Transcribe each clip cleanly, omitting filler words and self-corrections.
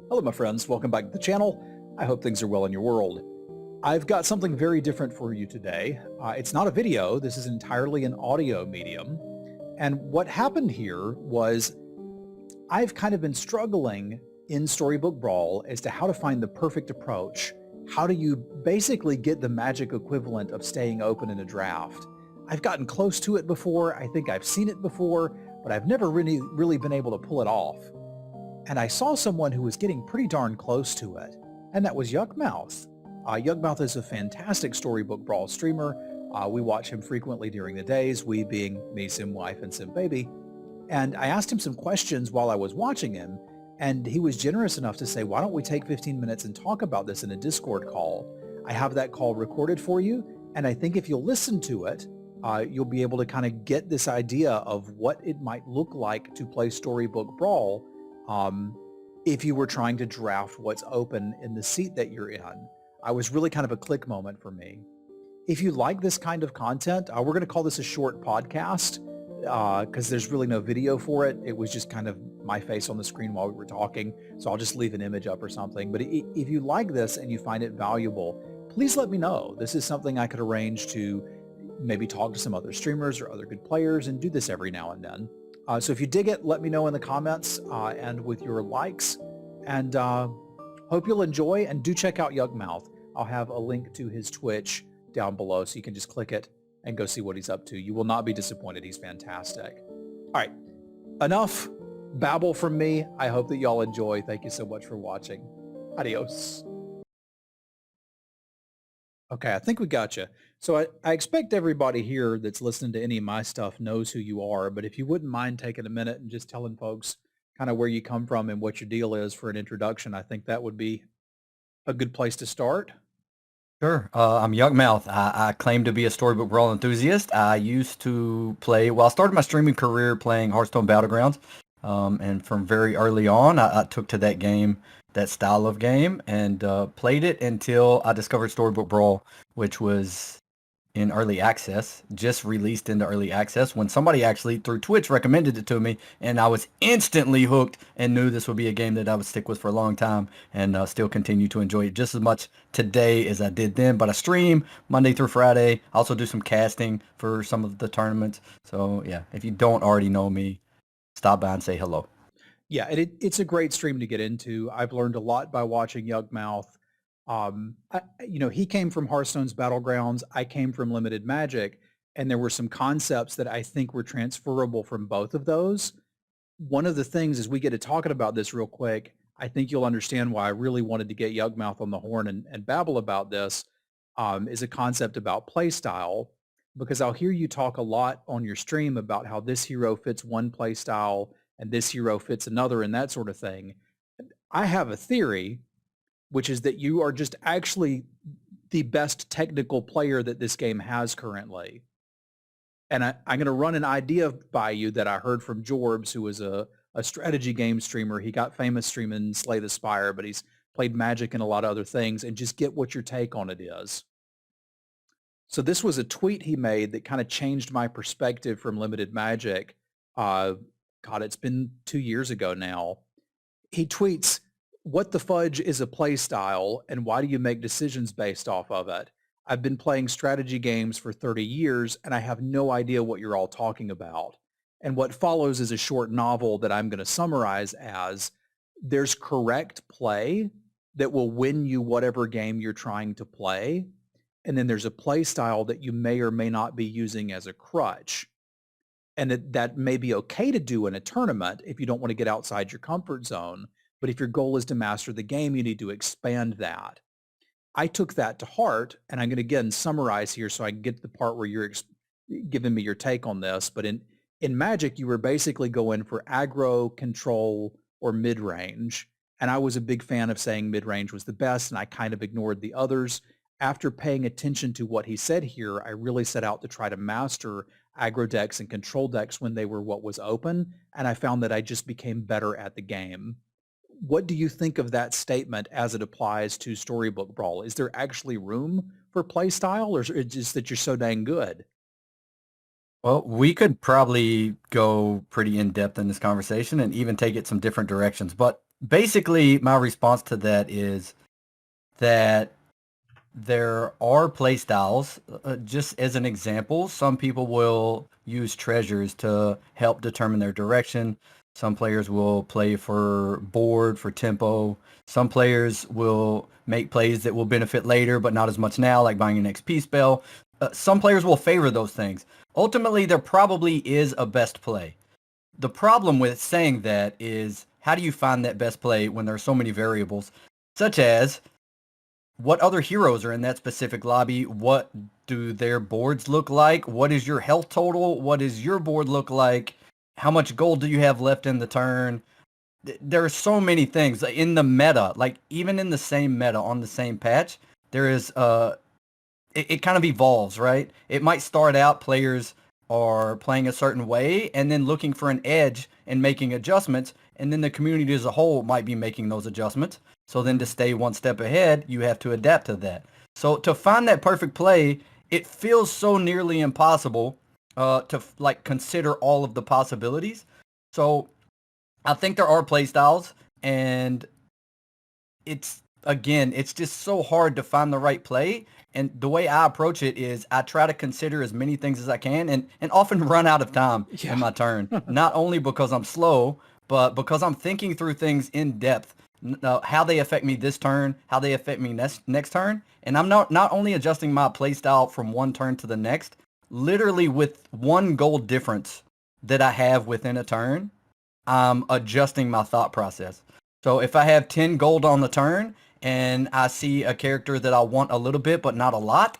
Hello my friends, welcome back to the channel. I hope things are well in your world. I've got something very different for you today. It's not a video, this is entirely an audio medium. And what happened here was I've kind of been struggling in Storybook Brawl as to how to find the perfect approach. How do you basically get the magic equivalent of staying open in a draft? I've gotten close to it before, I think I've seen it before, but I've never really been able to pull it off. And I saw someone who was getting pretty darn close to it, and that was Yukmouth. Yukmouth is a fantastic Storybook Brawl streamer. We watch him frequently during the days, we being me, Sim Wife, and Sim Baby. And I asked him some questions while I was watching him, and he was generous enough to say, why don't we take 15 minutes and talk about this in a Discord call? I have that call recorded for you, and I think if you'll listen to it, you'll be able to kind of get this idea of what it might look like to play Storybook Brawl if you were trying to draft what's open in the seat that you're in. I was really kind of a click moment for me. If you like this kind of content, we're going to call this a short podcast because there's really no video for it. It was just kind of my face on the screen while we were talking, so I'll just leave an image up or something. But if you like this and you find it valuable, please let me know. This is something I could arrange to maybe talk to some other streamers or other good players and do this every now and then. So if you dig it, let me know in the comments and with your likes. And hope you'll enjoy, and do check out Yukmouth. I'll have a link to his Twitch down below, so you can just click it and go see what he's up to. You will not be disappointed. He's fantastic. All right, enough babble from me. I hope that y'all enjoy. Thank you so much for watching. Adios. Okay, I think we got you. So I expect everybody here that's listening to any of my stuff knows who you are, but if you wouldn't mind taking a minute and just telling folks kind of where you come from and what your deal is for an introduction, I think that would be a good place to start. Sure. I'm Yukmouth. I claim to be a Storybook Brawl enthusiast. I used to play, well, I started my streaming career playing Hearthstone Battlegrounds. And from very early on, I took to that game, that style of game, and played it until I discovered Storybook Brawl, which was in early access, just released into early access when somebody actually through Twitch recommended it to me, and I was instantly hooked and knew this would be a game that I would stick with for a long time, and still continue to enjoy it just as much today as I did then. But I stream Monday through Friday. I also do some casting for some of the tournaments. So yeah, if you don't already know me, stop by and say hello. Yeah, it's a great stream to get into. I've learned a lot by watching Yukmouth. He came from Hearthstone's Battlegrounds. I came from Limited Magic, and there were some concepts that I think were transferable from both of those. One of the things, as we get to talking about this real quick, I think you'll understand why I really wanted to get Yukmouth on the horn and babble about this, is a concept about playstyle, because I'll hear you talk a lot on your stream about how this hero fits one playstyle and this hero fits another and that sort of thing. I have a theory, which is that you are just actually the best technical player that this game has currently. And I'm going to run an idea by you that I heard from Jorbs, who is a strategy game streamer. He got famous streaming Slay the Spire, but he's played Magic and a lot of other things, and just get what your take on it is. So this was a tweet he made that kind of changed my perspective from Limited Magic. God, it's been 2 years ago now. He tweets, "What the fudge is a play style, and why do you make decisions based off of it? I've been playing strategy games for 30 years, and I have no idea what you're all talking about." And what follows is a short novel that I'm going to summarize as, there's correct play that will win you whatever game you're trying to play, and then there's a play style that you may or may not be using as a crutch. And that may be okay to do in a tournament if you don't want to get outside your comfort zone. But if your goal is to master the game, you need to expand that. I took that to heart, and I'm going to again summarize here so I can get to the part where you're giving me your take on this. But in Magic, you were basically going for aggro, control, or mid-range. And I was a big fan of saying mid-range was the best, and I kind of ignored the others. After paying attention to what he said here, I really set out to try to master aggro decks and control decks when they were what was open, and I found that I just became better at the game. What do you think of that statement as it applies to Storybook Brawl? Is there actually room for playstyle, or is it just that you're so dang good? Well, we could probably go pretty in depth in this conversation and even take it some different directions, but Basically, my response to that is that there are play styles. Just as an example, some people will use treasures to help determine their direction. Some players will play for board, for tempo. Some players will make plays that will benefit later, but not as much now, like buying an XP spell. Some players will favor those things. Ultimately, there probably is a best play. The problem with saying that is, how do you find that best play when there are so many variables, such as what other heroes are in that specific lobby? What do their boards look like? What is your health total? What does your board look like? How much gold do you have left in the turn? There are so many things in the meta, like even in the same meta on the same patch, there is it kind of evolves, right? It might start out players are playing a certain way and then looking for an edge and making adjustments, and then the community as a whole might be making those adjustments. So then to stay one step ahead, you have to adapt to that. So to find that perfect play, it feels so nearly impossible to like consider all of the possibilities. So I think there are play styles, and it's again, it's just so hard to find the right play. And the way I approach it is I try to consider as many things as I can, and often run out of time in my turn. Not only because I'm slow, but because I'm thinking through things in depth, how they affect me this turn, how they affect me next turn. And I'm not only adjusting my play style from one turn to the next, literally with one gold difference that I have within a turn, I'm adjusting my thought process. So if I have 10 gold on the turn and I see a character that I want a little bit but not a lot,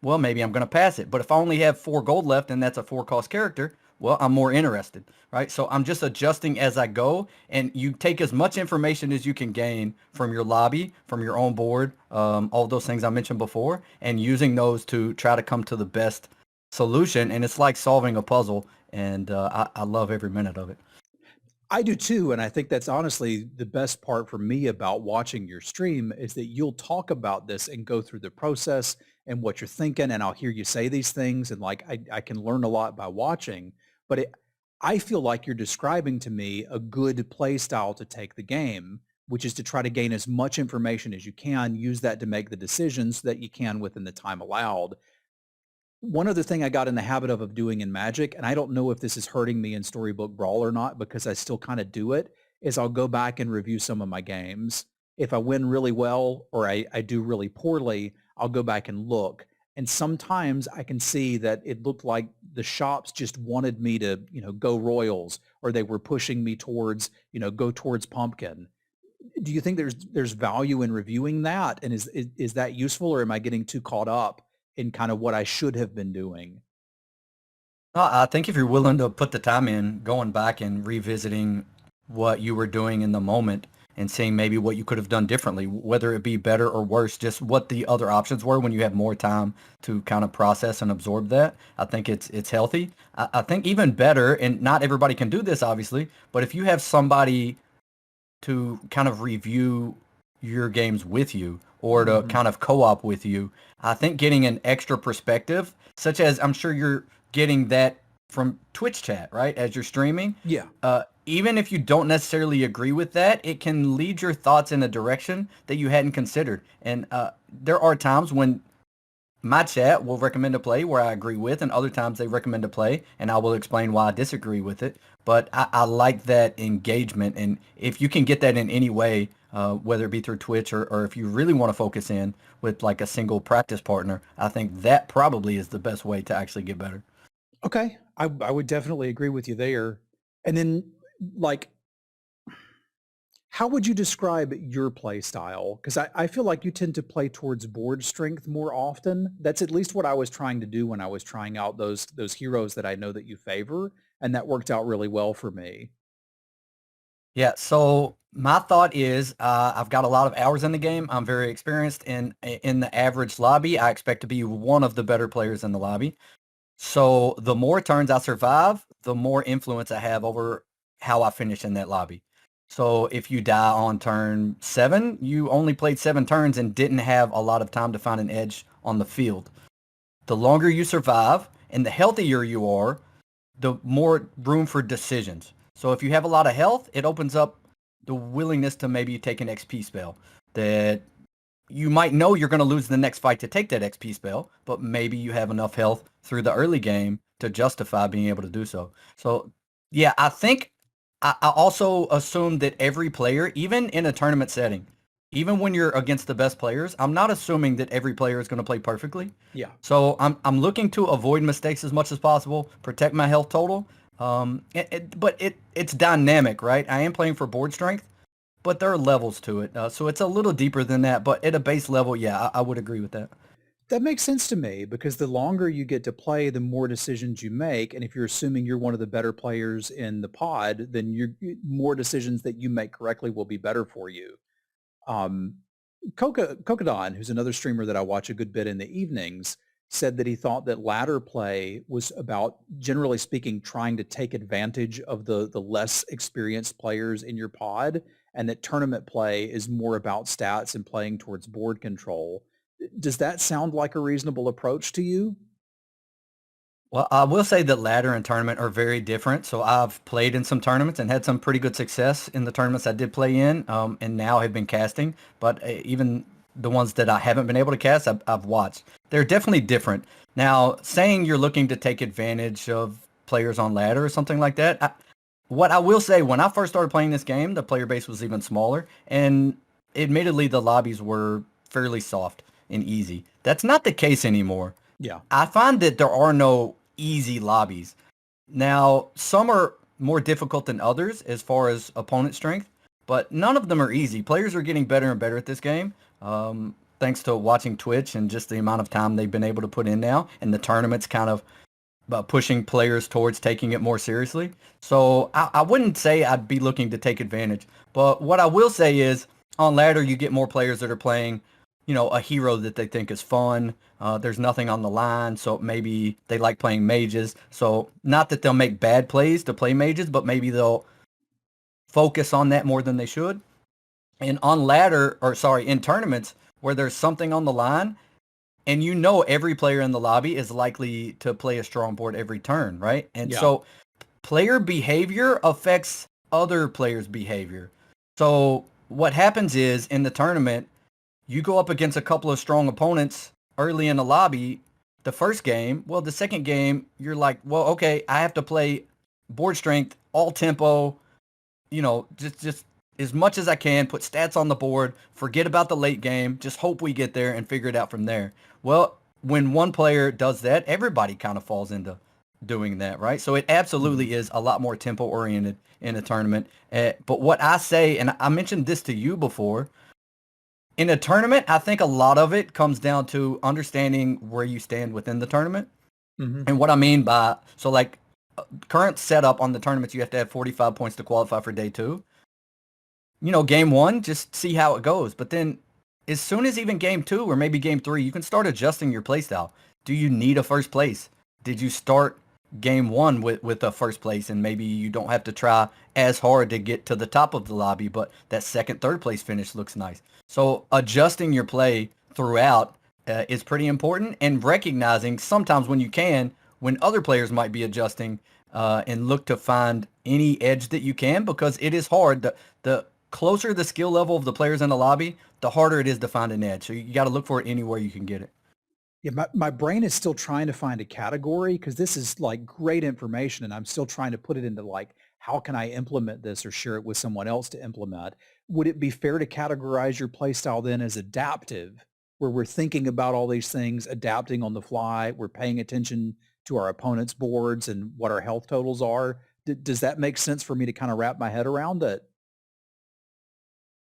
well, maybe I'm going to pass it. But if I only have 4 gold left and that's a 4-cost character, well, I'm more interested, right? So I'm just adjusting as I go, and you take as much information as you can gain from your lobby, from your own board, all those things I mentioned before, and using those to try to come to the best solution. And it's like solving a puzzle, and I love every minute of it. I do too, and I think that's honestly the best part for me about watching your stream is that you'll talk about this and go through the process and what you're thinking, and I'll hear you say these things, and like I can learn a lot by watching. But I feel like you're describing to me a good play style to take the game, which is to try to gain as much information as you can, use that to make the decisions that you can within the time allowed. One other thing I got in the habit of doing in Magic, and I don't know if this is hurting me in Storybook Brawl or not because I still kind of do it, is I'll go back and review some of my games. If I win really well or I do really poorly, I'll go back and look. And sometimes I can see that it looked like the shops just wanted me to, go Royals, or they were pushing me towards, go towards Pumpkin. Do you think there's value in reviewing that? And is that useful, or am I getting too caught up in kind of what I should have been doing? I think if you're willing to put the time in, going back and revisiting what you were doing in the moment and seeing maybe what you could have done differently, whether it be better or worse, just what the other options were when you have more time to kind of process and absorb that, I think it's healthy. I think even better, and not everybody can do this obviously, but if you have somebody to kind of review your games with you or to kind of co-op with you, I think getting an extra perspective, such as I'm sure you're getting that from Twitch chat, right? As you're streaming. Yeah. Even if you don't necessarily agree with that, it can lead your thoughts in a direction that you hadn't considered. And there are times when my chat will recommend a play where I agree with, and other times they recommend a play and I will explain why I disagree with it. But I like that engagement, and if you can get that in any way, whether it be through Twitch or if you really want to focus in with like a single practice partner, I think that probably is the best way to actually get better. Okay. I would definitely agree with you there. And then, like, how would you describe your play style? Because I feel like you tend to play towards board strength more often. That's at least what I was trying to do when I was trying out those heroes that I know that you favor, and that worked out really well for me. Yeah, so my thought is I've got a lot of hours in the game. I'm very experienced in the average lobby. I expect to be one of the better players in the lobby. So the more turns I survive, the more influence I have over how I finish in that lobby. So if you die on turn 7, you only played 7 turns and didn't have a lot of time to find an edge on the field. The longer you survive and the healthier you are, the more room for decisions. So if you have a lot of health, it opens up the willingness to maybe take an XP spell that you might know you're going to lose the next fight to take that XP spell, but maybe you have enough health through the early game to justify being able to do so. So, yeah, I think I also assume that every player, even in a tournament setting, even when you're against the best players, I'm not assuming that every player is going to play perfectly. Yeah. So I'm looking to avoid mistakes as much as possible, protect my health total. But it's dynamic, right? I am playing for board strength, but there are levels to it. So it's a little deeper than that. But at a base level, yeah, I would agree with that. That makes sense to me because the longer you get to play, the more decisions you make. And if you're assuming you're one of the better players in the pod, then more decisions that you make correctly will be better for you. Um, Cocodon, who's another streamer that I watch a good bit in the evenings, said that he thought that ladder play was about, generally speaking, trying to take advantage of the less experienced players in your pod, and that tournament play is more about stats and playing towards board control. Does that sound like a reasonable approach to you? Well, I will say that ladder and tournament are very different. So I've played in some tournaments and had some pretty good success in the tournaments I did play in, and now have been casting. But even the ones that I haven't been able to cast, I've watched. They're definitely different. Now, saying you're looking to take advantage of players on ladder or something like that, what I will say, when I first started playing this game, the player base was even smaller, and admittedly, the lobbies were fairly soft and easy. That's not the case anymore. Yeah. I find that there are no easy lobbies. Now, some are more difficult than others as far as opponent strength, but none of them are easy. Players are getting better and better at this game, thanks to watching Twitch and just the amount of time they've been able to put in now, and the tournaments kind of pushing players towards taking it more seriously. So I wouldn't say I'd be looking to take advantage, but what I will say is on ladder, you get more players that are playing, a hero that they think is fun. There's nothing on the line, so maybe they like playing mages. So not that they'll make bad plays to play mages, but maybe they'll focus on that more than they should. And on ladder, in tournaments where there's something on the line, and every player in the lobby is likely to play a strong board every turn, right? And so player behavior affects other players' behavior. So what happens is in the tournament, you go up against a couple of strong opponents early in the lobby, the first game. Well, the second game, you're like, well, okay, I have to play board strength, all tempo, just as much as I can, put stats on the board, forget about the late game, just hope we get there and figure it out from there. Well, when one player does that, everybody kind of falls into doing that, right? So it absolutely is a lot more tempo oriented in a tournament. But what I say, and I mentioned this to you before, in a tournament, I think a lot of it comes down to understanding where you stand within the tournament. Mm-hmm. And what I mean by, current setup on the tournaments, you have to have 45 points to qualify for day 2. Game 1, just see how it goes. But then as soon as even game 2 or maybe game 3, you can start adjusting your playstyle. Do you need a first place? Did you start game 1 with a first place and maybe you don't have to try as hard to get to the top of the lobby, but that second, third place finish looks nice. So adjusting your play throughout is pretty important, and recognizing sometimes when other players might be adjusting, and look to find any edge that you can, because it is hard. The closer the skill level of the players in the lobby, the harder it is to find an edge. So you got to look for it anywhere you can get it. Yeah, my brain is still trying to find a category because this is like great information, and I'm still trying to put it into how can I implement this or share it with someone else to implement? Would it be fair to categorize your playstyle then as adaptive, where we're thinking about all these things, adapting on the fly, we're paying attention to our opponent's boards and what our health totals are? Does that make sense for me to kind of wrap my head around it?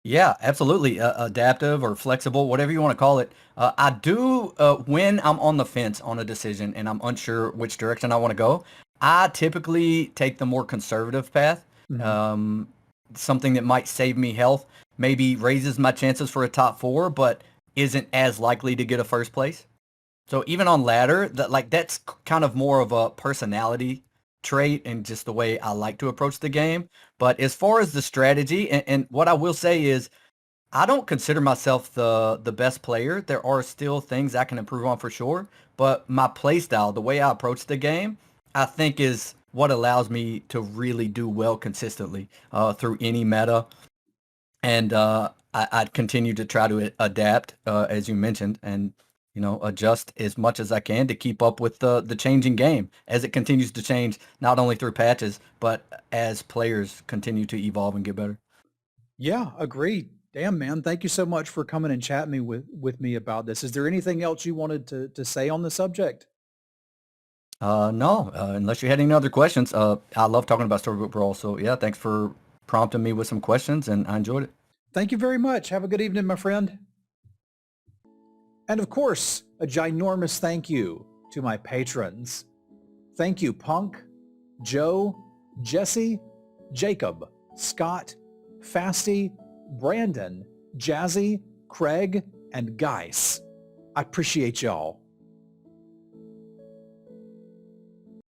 Yeah, absolutely. Adaptive or flexible, whatever you want to call it. I do, when I'm on the fence on a decision and I'm unsure which direction I want to go, I typically take the more conservative path. Mm-hmm. Something that might save me health, maybe raises my chances for a top 4, but isn't as likely to get a first place. So even on ladder, that's kind of more of a personality trait and just the way I like to approach the game. But as far as the strategy, and what I will say is, I don't consider myself the best player. There are still things I can improve on for sure. But my play style, the way I approach the game, I think is what allows me to really do well consistently through any meta. And I'd continue to try to adapt, as you mentioned, and adjust as much as I can to keep up with the changing game as it continues to change, not only through patches, but as players continue to evolve and get better. Yeah, agreed. Damn, man. Thank you so much for coming and chatting with me about this. Is there anything else you wanted to say on the subject? No, unless you had any other questions. I love talking about Storybook Brawl. So yeah, thanks for prompting me with some questions, and I enjoyed it. Thank you very much. Have a good evening, my friend. And of course, a ginormous thank you to my patrons. Thank you, Punk, Joe, Jesse, Jacob, Scott, Fasty, Brandon, Jazzy, Craig, and Geis. I appreciate y'all.